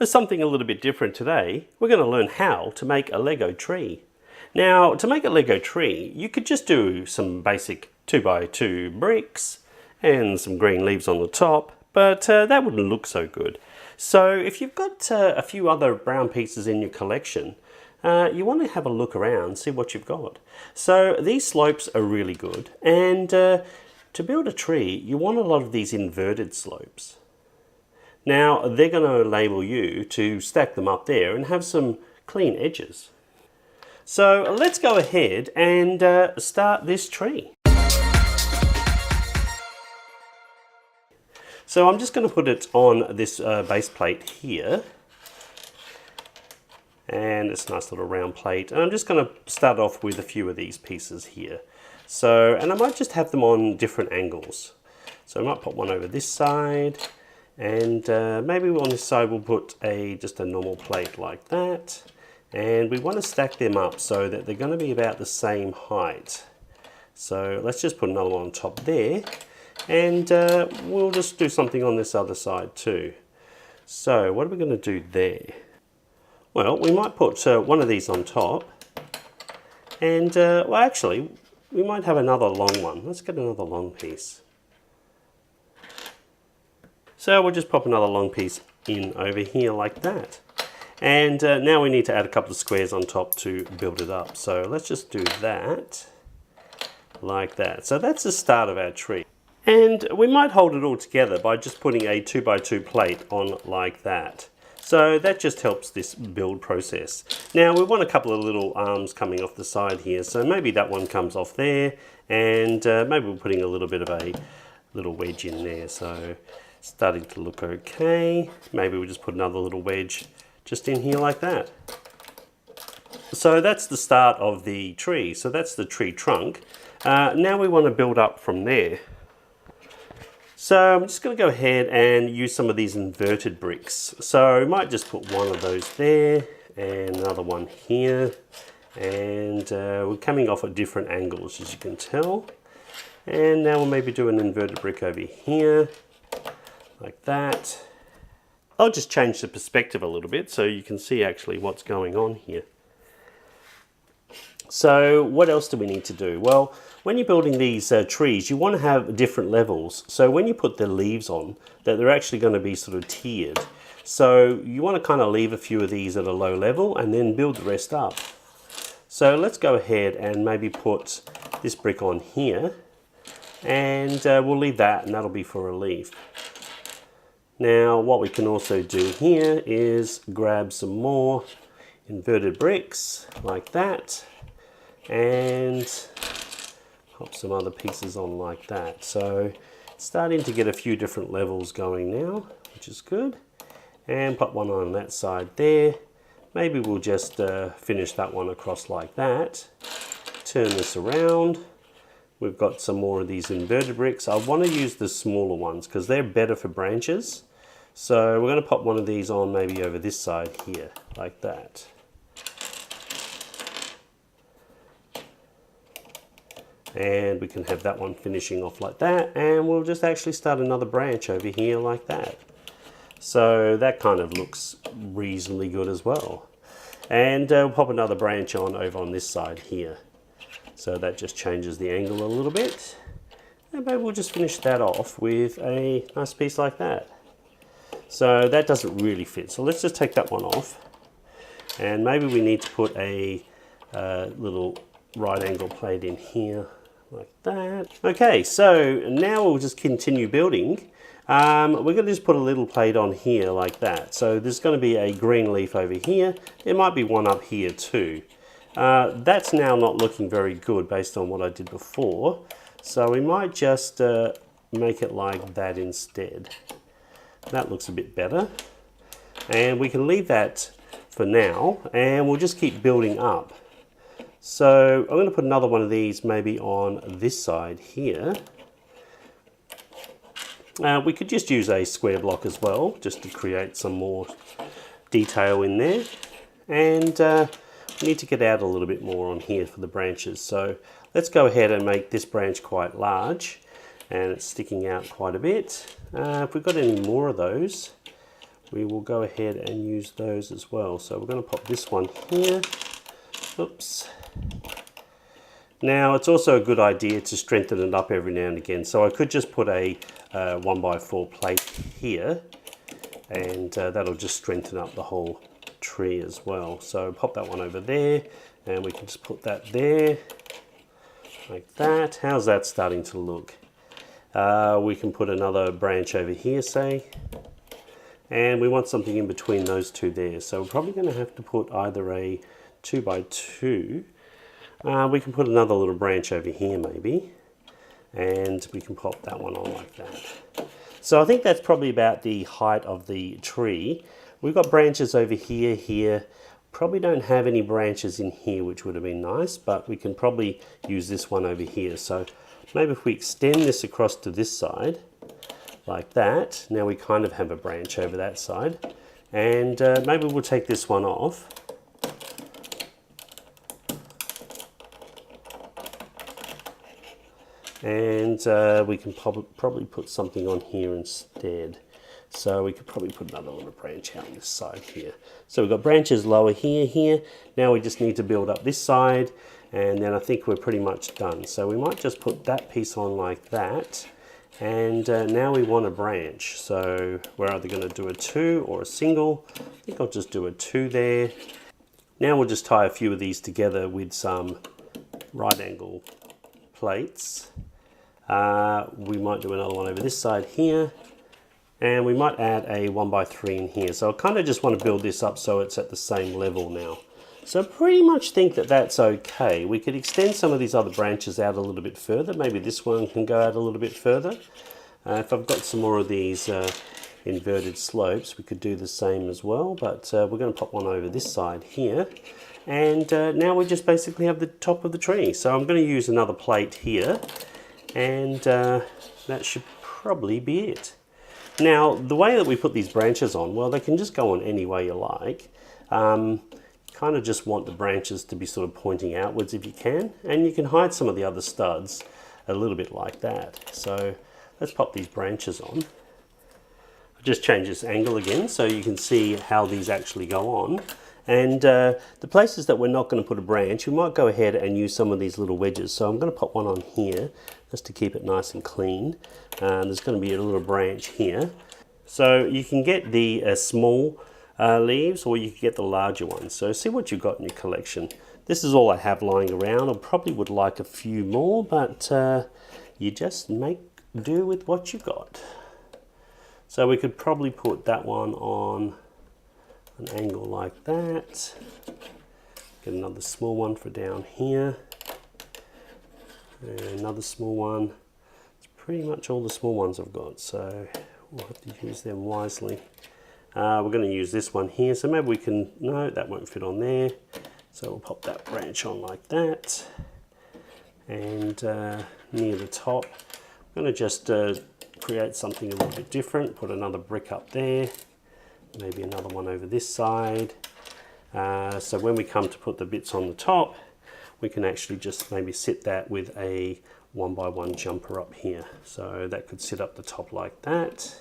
For something a little bit different today, we're going to learn how to make a Lego tree. Now, to make a Lego tree, you could just do some basic 2x2 bricks and some green leaves on the top, but that wouldn't look so good. So if you've got a few other brown pieces in your collection, you want to have a look around, see what you've got. So these slopes are really good, and to build a tree, you want a lot of these inverted slopes. Now, they're going to enable you to stack them up there and have some clean edges. So let's go ahead and start this tree. So I'm just going to put it on this base plate here. And it's a nice little round plate. And I'm just going to start off with a few of these pieces here. So, and I might just have them on different angles. So I might put one over this side, and maybe on this side we'll put just a normal plate like that. And we want to stack them up so that they're going to be about the same height. So let's just put another one on top there, and we'll just do something on this other side too. So what are we going to do there? Well, we might put one of these on top, and well, actually we might have another long one. Let's get another long piece. So we'll just pop another long piece in over here like that. And now we need to add a couple of squares on top to build it up. So let's just do that like that. So that's the start of our tree. And we might hold it all together by just putting a 2x2 plate on like that. So that just helps this build process. Now we want a couple of little arms coming off the side here, so maybe that one comes off there, and maybe we're putting a little bit of a little wedge in there, so starting to look okay. Maybe we'll just put another little wedge just in here like that. So that's the start of the tree, so that's the tree trunk. Now we want to build up from there. So I'm just going to go ahead and use some of these inverted bricks. So I might just put one of those there and another one here. And we're coming off at different angles, as you can tell. And now we'll maybe do an inverted brick over here, like that. I'll just change the perspective a little bit so you can see actually what's going on here. So what else do we need to do? Well, when you're building these trees, you want to have different levels. So when you put the leaves on, that they're actually going to be sort of tiered. So you want to kind of leave a few of these at a low level and then build the rest up. So let's go ahead and maybe put this brick on here, and we'll leave that, and that'll be for a leaf. Now what we can also do here is grab some more inverted bricks like that, and pop some other pieces on like that. So starting to get a few different levels going now, which is good. And pop one on that side there. Maybe we'll just finish that one across like that. Turn this around. We've got some more of these inverted bricks. I want to use the smaller ones because they're better for branches. So we're going to pop one of these on maybe over this side here, like that. And we can have that one finishing off like that, and we'll just actually start another branch over here like that. So that kind of looks reasonably good as well. And we'll pop another branch on over on this side here. So that just changes the angle a little bit. And maybe we'll just finish that off with a nice piece like that. So that doesn't really fit. So let's just take that one off. And maybe we need to put a little right angle plate in here like that. Okay, so now we'll just continue building. We're going to just put a little plate on here like that. So there's going to be a green leaf over here. There might be one up here too. That's now not looking very good based on what I did before. So we might just make it like that instead. That looks a bit better. And we can leave that for now, and we'll just keep building up. So I'm going to put another one of these maybe on this side here. We could just use a square block as well, just to create some more detail in there. And we need to get out a little bit more on here for the branches. So let's go ahead and make this branch quite large, and it's sticking out quite a bit. If we've got any more of those, we will go ahead and use those as well. So we're going to pop this one here. Oops. Now it's also a good idea to strengthen it up every now and again. So I could just put a 1x4 plate here, and that'll just strengthen up the whole tree as well. So pop that one over there, and we can just put that there, like that. How's that starting to look? We can put another branch over here, say. And we want something in between those two there. So we're probably going to have to put either a 2x2. We can put another little branch over here maybe. And we can pop that one on like that. So I think that's probably about the height of the tree. We've got branches over here, here. Probably don't have any branches in here, which would have been nice, but we can probably use this one over here. So maybe if we extend this across to this side, like that, now we kind of have a branch over that side. And maybe we'll take this one off. And we can probably put something on here instead. So we could probably put another little branch out on this side here. So we've got branches lower here, here. Now we just need to build up this side, and then I think we're pretty much done. So we might just put that piece on like that. And now we want a branch. So we're either going to do a 2 or a single. I think I'll just do a 2 there. Now we'll just tie a few of these together with some right angle plates. We might do another one over this side here. And we might add a 1x3 in here. So I kind of just want to build this up so it's at the same level now. So I pretty much think that that's okay. We could extend some of these other branches out a little bit further. Maybe this one can go out a little bit further. If I've got some more of these inverted slopes, we could do the same as well. But we're going to pop one over this side here. And now we just basically have the top of the tree. So I'm going to use another plate here. And that should probably be it. Now, the way that we put these branches on, well, they can just go on any way you like. Kind of just want the branches to be sort of pointing outwards if you can, and you can hide some of the other studs a little bit like that. So let's pop these branches on. I'll just change this angle again so you can see how these actually go on. And the places that we're not going to put a branch, we might go ahead and use some of these little wedges. So I'm going to pop one on here just to keep it nice and clean. There's going to be a little branch here. So you can get the small leaves, or you can get the larger ones. So see what you've got in your collection. This is all I have lying around. I probably would like a few more, but you just make do with what you got. So we could probably put that one on an angle like that. Get another small one for down here. And another small one. It's pretty much all the small ones I've got, so we'll have to use them wisely. We're going to use this one here, so maybe we can, no, that won't fit on there. So we'll pop that branch on like that. And near the top, I'm going to just create something a little bit different. Put another brick up there. Maybe another one over this side. So when we come to put the bits on the top, we can actually just maybe sit that with a 1x1 jumper up here. So that could sit up the top like that.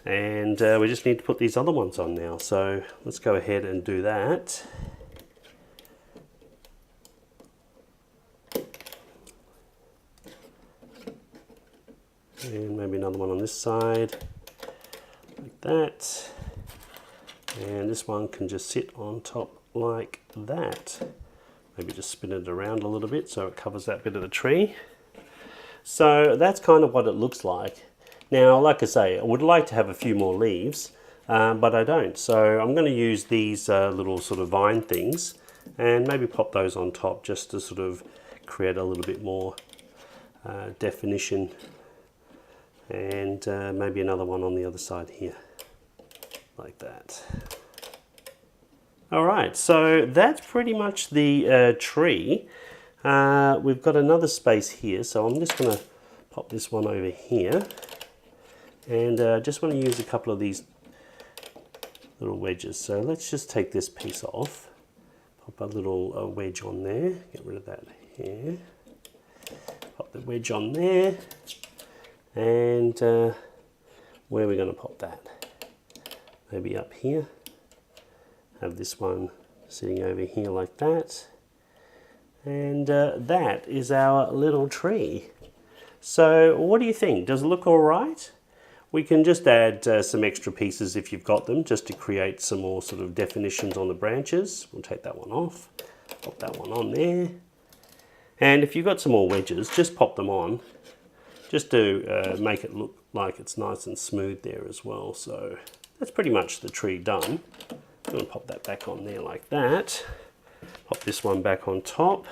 And we just need to put these other ones on now. So let's go ahead and do that. And maybe another one on this side, like that. And this one can just sit on top like that. Maybe just spin it around a little bit so it covers that bit of the tree. So that's kind of what it looks like. Now, like I say, I would like to have a few more leaves, but I don't. So I'm going to use these little sort of vine things and maybe pop those on top just to sort of create a little bit more definition. And maybe another one on the other side here, like that. All right, so that's pretty much the tree. We've got another space here, so I'm just going to pop this one over here. And just want to use a couple of these little wedges. So let's just take this piece off. Pop a little wedge on there. Get rid of that here. Pop the wedge on there. And where are we going to pop that? maybe up here. Have this one sitting over here like that. And that is our little tree. So what do you think? Does it look all right? We can just add some extra pieces if you've got them, just to create some more sort of definitions on the branches. We'll take that one off, pop that one on there. And if you've got some more wedges, just pop them on, just to make it look like it's nice and smooth there as well. So that's pretty much the tree done. I'm going to pop that back on there like that. Pop this one back on top.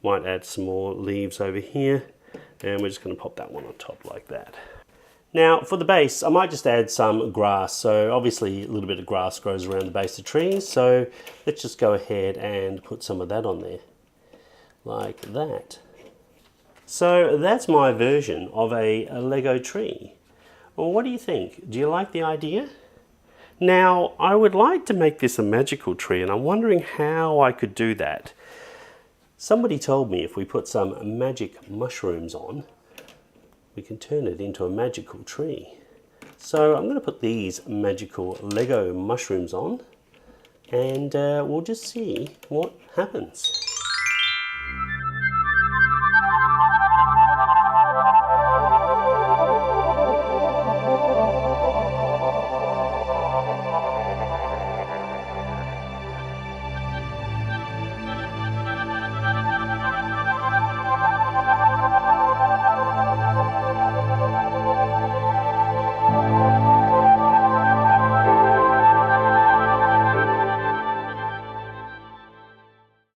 Might add some more leaves over here. And we're just going to pop that one on top like that. Now for the base, I might just add some grass. So obviously a little bit of grass grows around the base of trees. So let's just go ahead and put some of that on there. Like that. So that's my version of a Lego tree. Well, what do you think? Do you like the idea? Now, I would like to make this a magical tree, and I'm wondering how I could do that. Somebody told me if we put some magic mushrooms on, we can turn it into a magical tree. So I'm going to put these magical Lego mushrooms on, and we'll just see what happens.